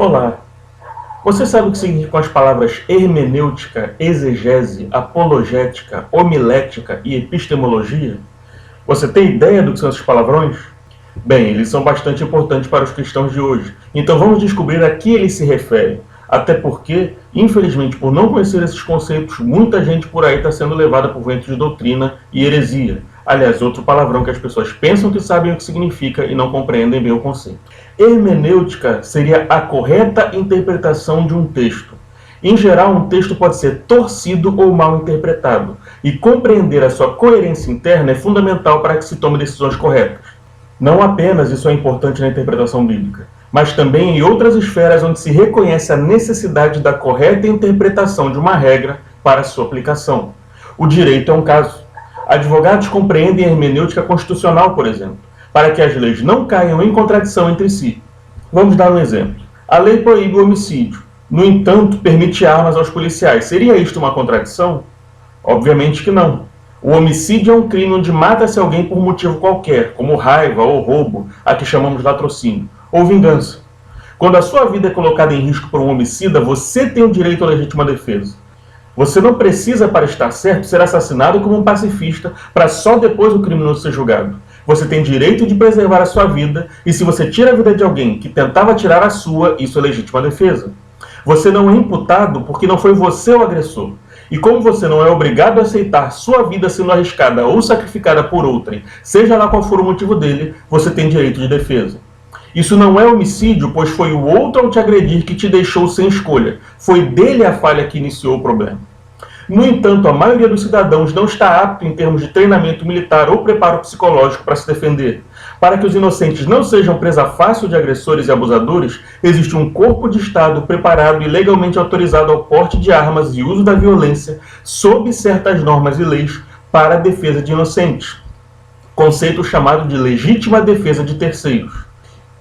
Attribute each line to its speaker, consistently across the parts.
Speaker 1: Olá! Você sabe o que significam as palavras hermenêutica, exegese, apologética, homilética e epistemologia? Você tem ideia do que são esses palavrões? Bem, eles são bastante importantes para os cristãos de hoje, então vamos descobrir a que eles se referem. Até porque, infelizmente, por não conhecer esses conceitos, muita gente por aí está sendo levada por vento de doutrina e heresia. Aliás, outro palavrão que as pessoas pensam que sabem o que significa e não compreendem bem o conceito. Hermenêutica seria a correta interpretação de um texto. Em geral, um texto pode ser torcido ou mal interpretado, e compreender a sua coerência interna é fundamental para que se tome decisões corretas. Não apenas isso é importante na interpretação bíblica, mas também em outras esferas onde se reconhece a necessidade da correta interpretação de uma regra para sua aplicação. O direito é um caso. Advogados compreendem a hermenêutica constitucional, por exemplo, para que as leis não caiam em contradição entre si. Vamos dar um exemplo. A lei proíbe o homicídio. No entanto, permite armas aos policiais. Seria isto uma contradição? Obviamente que não. O homicídio é um crime onde mata-se alguém por motivo qualquer, como raiva ou roubo, a que chamamos de latrocínio, ou vingança. Quando a sua vida é colocada em risco por um homicida, você tem o direito à legítima defesa. Você não precisa, para estar certo, ser assassinado como um pacifista para só depois o criminoso ser julgado. Você tem direito de preservar a sua vida, e se você tira a vida de alguém que tentava tirar a sua, isso é legítima defesa. Você não é imputado porque não foi você o agressor. E como você não é obrigado a aceitar sua vida sendo arriscada ou sacrificada por outrem, seja lá qual for o motivo dele, você tem direito de defesa. Isso não é homicídio, pois foi o outro ao te agredir que te deixou sem escolha. Foi dele a falha que iniciou o problema. No entanto, a maioria dos cidadãos não está apto em termos de treinamento militar ou preparo psicológico para se defender. Para que os inocentes não sejam presa fácil de agressores e abusadores, existe um corpo de Estado preparado e legalmente autorizado ao porte de armas e uso da violência sob certas normas e leis para a defesa de inocentes. Conceito chamado de legítima defesa de terceiros.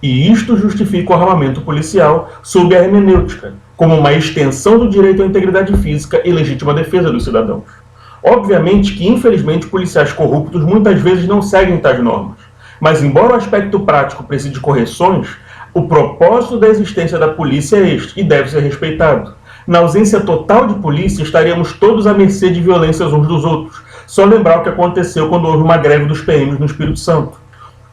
Speaker 1: E isto justifica o armamento policial sob a hermenêutica, como uma extensão do direito à integridade física e legítima defesa dos cidadãos. Obviamente que, infelizmente, policiais corruptos muitas vezes não seguem tais normas, mas embora o aspecto prático precise de correções, o propósito da existência da polícia é este e deve ser respeitado. Na ausência total de polícia, estaríamos todos à mercê de violências uns dos outros. Só lembrar o que aconteceu quando houve uma greve dos PMs no Espírito Santo.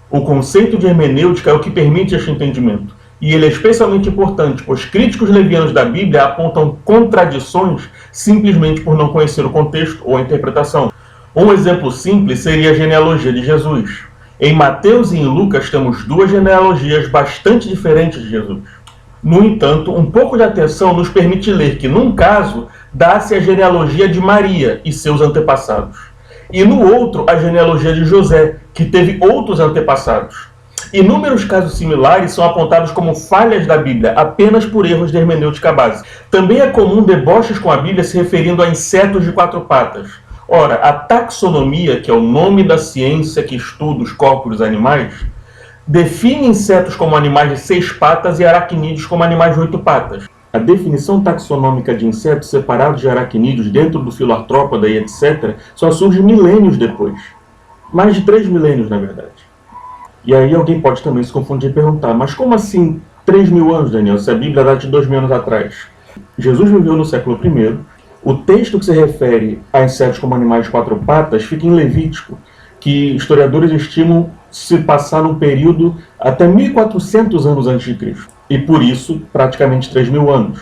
Speaker 1: O conceito de hermenêutica é o que permite este entendimento. E ele é especialmente importante, pois críticos levianos da Bíblia apontam contradições simplesmente por não conhecer o contexto ou a interpretação. Um exemplo simples seria a genealogia de Jesus. Em Mateus e em Lucas temos duas genealogias bastante diferentes de Jesus. No entanto, um pouco de atenção nos permite ler que, num caso, dá-se a genealogia de Maria e seus antepassados. E no outro, a genealogia de José, que teve outros antepassados. Inúmeros casos similares são apontados como falhas da Bíblia, apenas por erros de hermenêutica básica. Também é comum deboches com a Bíblia se referindo a insetos de quatro patas. Ora, a taxonomia, que é o nome da ciência que estuda os corpos dos animais, define insetos como animais de 6 patas e aracnídeos como animais de 8 patas. A definição taxonômica de insetos separados de aracnídeos dentro do filo artrópoda e etc. só surge milênios depois. Mais de 3 milênios, na verdade. E aí alguém pode também se confundir e perguntar, mas como assim 3.000 anos, Daniel, se a Bíblia dá de 2.000 anos atrás? Jesus viveu no século I. O texto que se refere a insetos como animais de 4 patas fica em Levítico, que historiadores estimam se passar num período até 1.400 anos antes de Cristo. E por isso, praticamente 3.000 anos,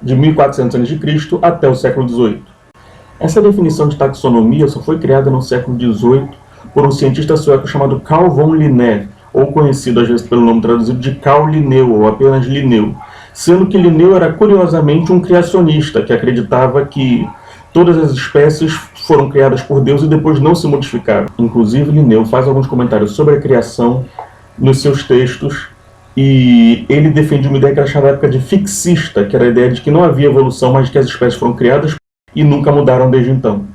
Speaker 1: de 1.400 anos de Cristo até o século XVIII. Essa definição de taxonomia só foi criada no século XVIII por um cientista sueco chamado Carl von Linné, ou conhecido às vezes pelo nome traduzido de Carl Linneu, ou apenas Linneu, sendo que Linneu era curiosamente um criacionista que acreditava que todas as espécies foram criadas por Deus e depois não se modificaram. Inclusive, Linneu faz alguns comentários sobre a criação nos seus textos, e ele defende uma ideia que era chamada na época de fixista, que era a ideia de que não havia evolução, mas que as espécies foram criadas e nunca mudaram desde então.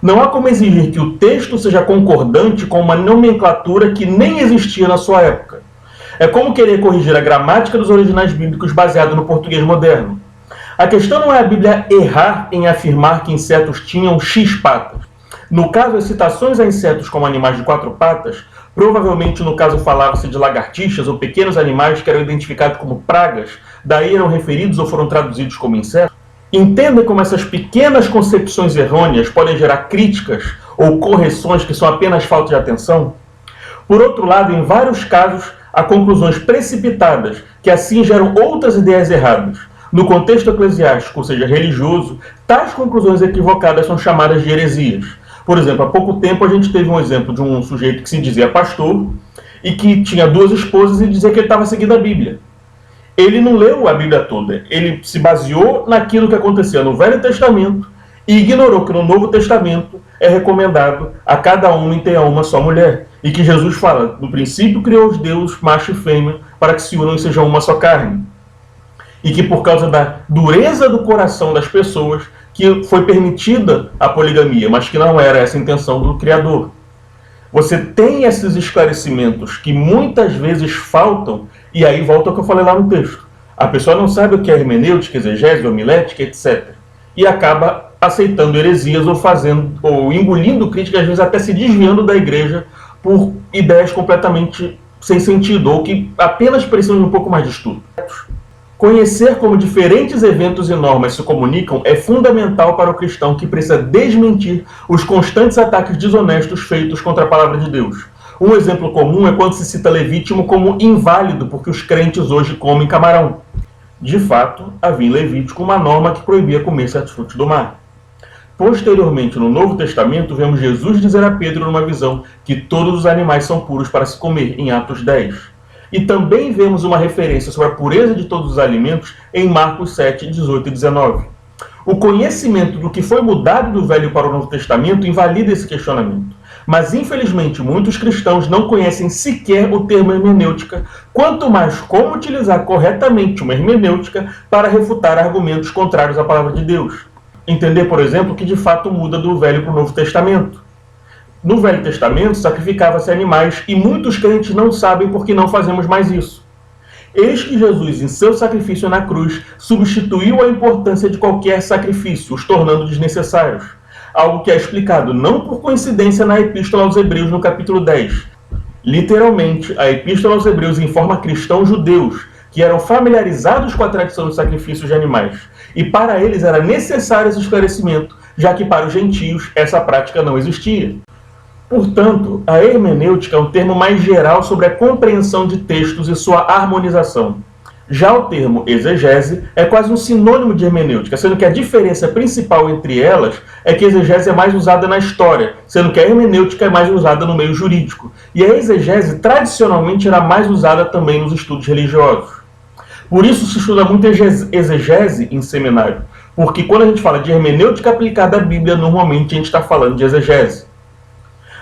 Speaker 1: Não há como exigir que o texto seja concordante com uma nomenclatura que nem existia na sua época. É como querer corrigir a gramática dos originais bíblicos baseado no português moderno. A questão não é a Bíblia errar em afirmar que insetos tinham X patas. No caso, as citações a insetos como animais de 4 patas Provavelmente, no caso, falava-se de lagartixas ou pequenos animais que eram identificados como pragas, daí eram referidos ou foram traduzidos como insetos. Entendem como essas pequenas concepções errôneas podem gerar críticas ou correções que são apenas falta de atenção? Por outro lado, em vários casos, há conclusões precipitadas que assim geram outras ideias erradas. No contexto eclesiástico, ou seja, religioso, tais conclusões equivocadas são chamadas de heresias. Por exemplo, há pouco tempo a gente teve um exemplo de um sujeito que se dizia pastor e que tinha 2 esposas e dizia que ele estava seguindo a Bíblia. Ele não leu a Bíblia toda, ele se baseou naquilo que acontecia no Velho Testamento e ignorou que no Novo Testamento é recomendado a cada homem ter uma só mulher. E que Jesus fala, no princípio criou os Deus, macho e fêmea, para que se unam e sejam uma só carne. E que por causa da dureza do coração das pessoas, que foi permitida a poligamia, mas que não era essa a intenção do Criador. Você tem esses esclarecimentos que muitas vezes faltam, e aí volta ao que eu falei lá no texto. A pessoa não sabe o que é hermenêutica, exegese, homilética, etc. E acaba aceitando heresias ou engolindo críticas, às vezes até se desviando da igreja por ideias completamente sem sentido, ou que apenas precisam de um pouco mais de estudo. Conhecer como diferentes eventos e normas se comunicam é fundamental para o cristão que precisa desmentir os constantes ataques desonestos feitos contra a palavra de Deus. Um exemplo comum é quando se cita Levítico como inválido porque os crentes hoje comem camarão. De fato, havia em Levítico uma norma que proibia comer certos frutos do mar. Posteriormente, no Novo Testamento, vemos Jesus dizer a Pedro numa visão que todos os animais são puros para se comer, em Atos 10. E também vemos uma referência sobre a pureza de todos os alimentos em Marcos 7, 18 e 19. O conhecimento do que foi mudado do Velho para o Novo Testamento invalida esse questionamento. Mas, infelizmente, muitos cristãos não conhecem sequer o termo hermenêutica, quanto mais como utilizar corretamente uma hermenêutica para refutar argumentos contrários à palavra de Deus. Entender, por exemplo, que de fato muda do Velho para o Novo Testamento. No Velho Testamento, sacrificava-se animais e muitos crentes não sabem por que não fazemos mais isso. Eis que Jesus, em seu sacrifício na cruz, substituiu a importância de qualquer sacrifício, os tornando desnecessários. Algo que é explicado não por coincidência na Epístola aos Hebreus, no capítulo 10. Literalmente, a Epístola aos Hebreus informa cristãos judeus que eram familiarizados com a tradição dos sacrifícios de animais. E para eles era necessário esse esclarecimento, já que para os gentios essa prática não existia. Portanto, a hermenêutica é um termo mais geral sobre a compreensão de textos e sua harmonização. Já o termo exegese é quase um sinônimo de hermenêutica, sendo que a diferença principal entre elas é que a exegese é mais usada na história, sendo que a hermenêutica é mais usada no meio jurídico. E a exegese tradicionalmente era mais usada também nos estudos religiosos. Por isso se estuda muito exegese em seminário, porque quando a gente fala de hermenêutica aplicada à Bíblia, normalmente a gente está falando de exegese.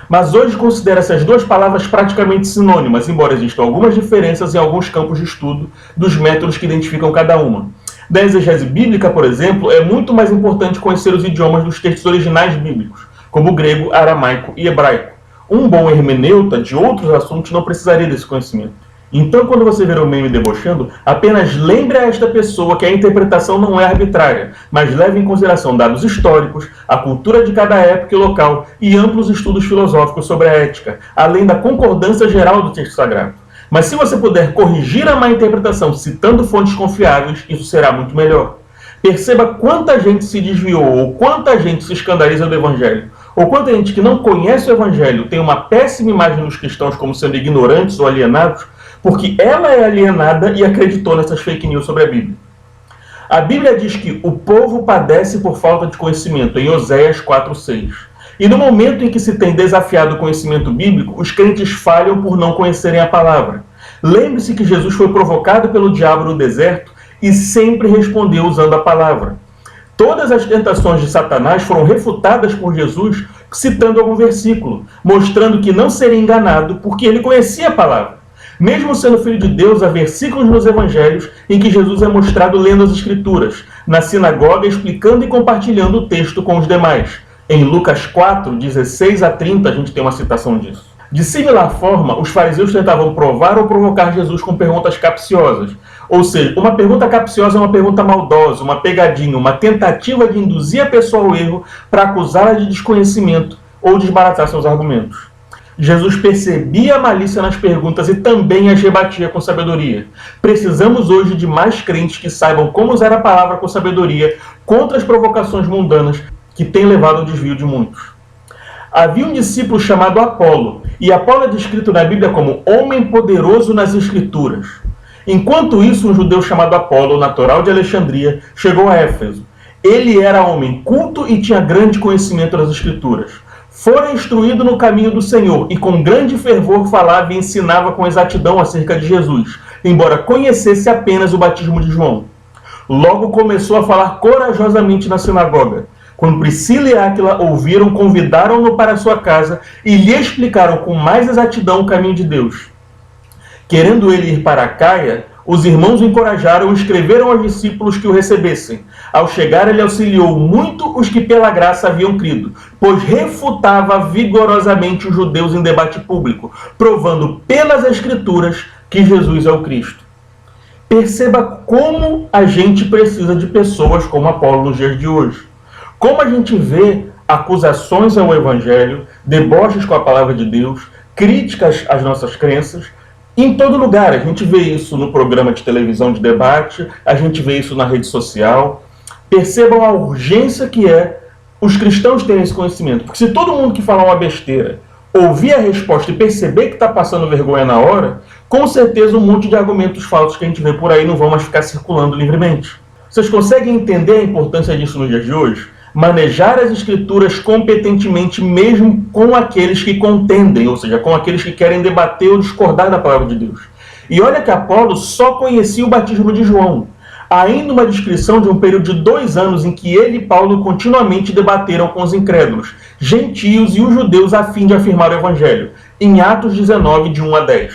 Speaker 1: Mas hoje considera essas duas palavras praticamente sinônimas, embora existam algumas diferenças em alguns campos de estudo dos métodos que identificam cada uma. Da exegese bíblica, por exemplo, é muito mais importante conhecer os idiomas dos textos originais bíblicos, como grego, aramaico e hebraico. Um bom hermeneuta de outros assuntos não precisaria desse conhecimento. Então, quando você ver o meme debochando, apenas lembre a esta pessoa que a interpretação não é arbitrária, mas leve em consideração dados históricos, a cultura de cada época e local e amplos estudos filosóficos sobre a ética, além da concordância geral do texto sagrado. Mas se você puder corrigir a má interpretação citando fontes confiáveis, isso será muito melhor. Perceba quanta gente se desviou ou quanta gente se escandaliza do Evangelho, ou quanta gente que não conhece o Evangelho tem uma péssima imagem dos cristãos como sendo ignorantes ou alienados, porque ela é alienada e acreditou nessas fake news sobre a Bíblia. A Bíblia diz que o povo padece por falta de conhecimento, em Oséias 4:6. E no momento em que se tem desafiado o conhecimento bíblico, os crentes falham por não conhecerem a palavra. Lembre-se que Jesus foi provocado pelo diabo no deserto e sempre respondeu usando a palavra. Todas as tentações de Satanás foram refutadas por Jesus citando algum versículo, mostrando que não seria enganado porque ele conhecia a palavra. Mesmo sendo filho de Deus, há versículos nos evangelhos em que Jesus é mostrado lendo as escrituras, na sinagoga explicando e compartilhando o texto com os demais. Em Lucas 4, 16 a 30, a gente tem uma citação disso. De similar forma, os fariseus tentavam provar ou provocar Jesus com perguntas capciosas. Ou seja, uma pergunta capciosa é uma pergunta maldosa, uma pegadinha, uma tentativa de induzir a pessoa ao erro para acusá-la de desconhecimento ou desbaratar seus argumentos. Jesus percebia a malícia nas perguntas e também as rebatia com sabedoria. Precisamos hoje de mais crentes que saibam como usar a palavra com sabedoria contra as provocações mundanas que têm levado ao desvio de muitos. Havia um discípulo chamado Apolo, e Apolo é descrito na Bíblia como homem poderoso nas Escrituras. Enquanto isso, um judeu chamado Apolo, natural de Alexandria, chegou a Éfeso. Ele era homem culto e tinha grande conhecimento das Escrituras. Fora instruído no caminho do Senhor e com grande fervor falava e ensinava com exatidão acerca de Jesus, embora conhecesse apenas o batismo de João. Logo começou a falar corajosamente na sinagoga. Quando Priscila e Áquila ouviram, convidaram-no para sua casa e lhe explicaram com mais exatidão o caminho de Deus. Querendo ele ir para Acaia, os irmãos o encorajaram e escreveram aos discípulos que o recebessem. Ao chegar, ele auxiliou muito os que pela graça haviam crido, pois refutava vigorosamente os judeus em debate público, provando pelas Escrituras que Jesus é o Cristo. Perceba como a gente precisa de pessoas como Apolo nos dias de hoje. Como a gente vê acusações ao Evangelho, deboches com a palavra de Deus, críticas às nossas crenças, em todo lugar. A gente vê isso no programa de televisão de debate, a gente vê isso na rede social. Percebam a urgência que é os cristãos terem esse conhecimento. Porque se todo mundo que falar uma besteira ouvir a resposta e perceber que está passando vergonha na hora, com certeza um monte de argumentos falsos que a gente vê por aí não vão mais ficar circulando livremente. Vocês conseguem entender a importância disso nos dias de hoje? Manejar as Escrituras competentemente mesmo com aqueles que contendem, ou seja, com aqueles que querem debater ou discordar da palavra de Deus. E olha que Apolo só conhecia o batismo de João. Há ainda uma descrição de um período de 2 anos em que ele e Paulo continuamente debateram com os incrédulos, gentios e os judeus a fim de afirmar o Evangelho, em Atos 19, de 1 a 10.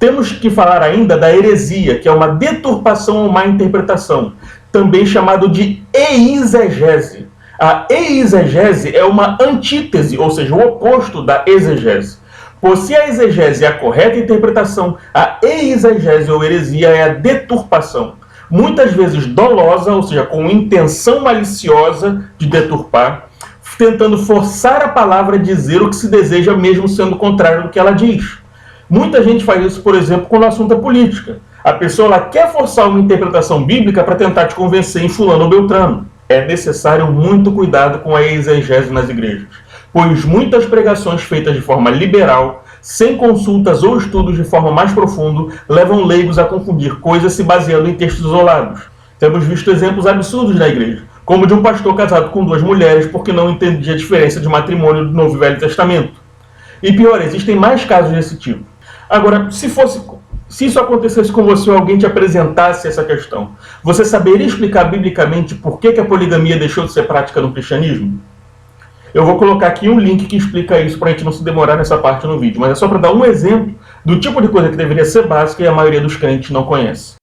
Speaker 1: Temos que falar ainda da heresia, que é uma deturpação ou má interpretação, também chamado de eisegese. A eisegese é uma antítese, ou seja, o oposto da exegese. Pois se a exegese é a correta interpretação, a eisegese ou heresia é a deturpação. Muitas vezes dolosa, ou seja, com intenção maliciosa de deturpar, tentando forçar a palavra a dizer o que se deseja, mesmo sendo contrário do que ela diz. Muita gente faz isso, por exemplo, quando o assunto é política. A pessoa ela quer forçar uma interpretação bíblica para tentar te convencer em fulano ou beltrano. É necessário muito cuidado com a exegese nas igrejas, pois muitas pregações feitas de forma liberal, sem consultas ou estudos de forma mais profunda, levam leigos a confundir coisas se baseando em textos isolados. Temos visto exemplos absurdos na igreja, como de um pastor casado com 2 mulheres porque não entendia a diferença de matrimônio do Novo e Velho Testamento. E pior, existem mais casos desse tipo. Agora, se isso acontecesse com você ou alguém te apresentasse essa questão, você saberia explicar biblicamente por que a poligamia deixou de ser prática no cristianismo? Eu vou colocar aqui um link que explica isso para a gente não se demorar nessa parte no vídeo, mas é só para dar um exemplo do tipo de coisa que deveria ser básica e a maioria dos crentes não conhece.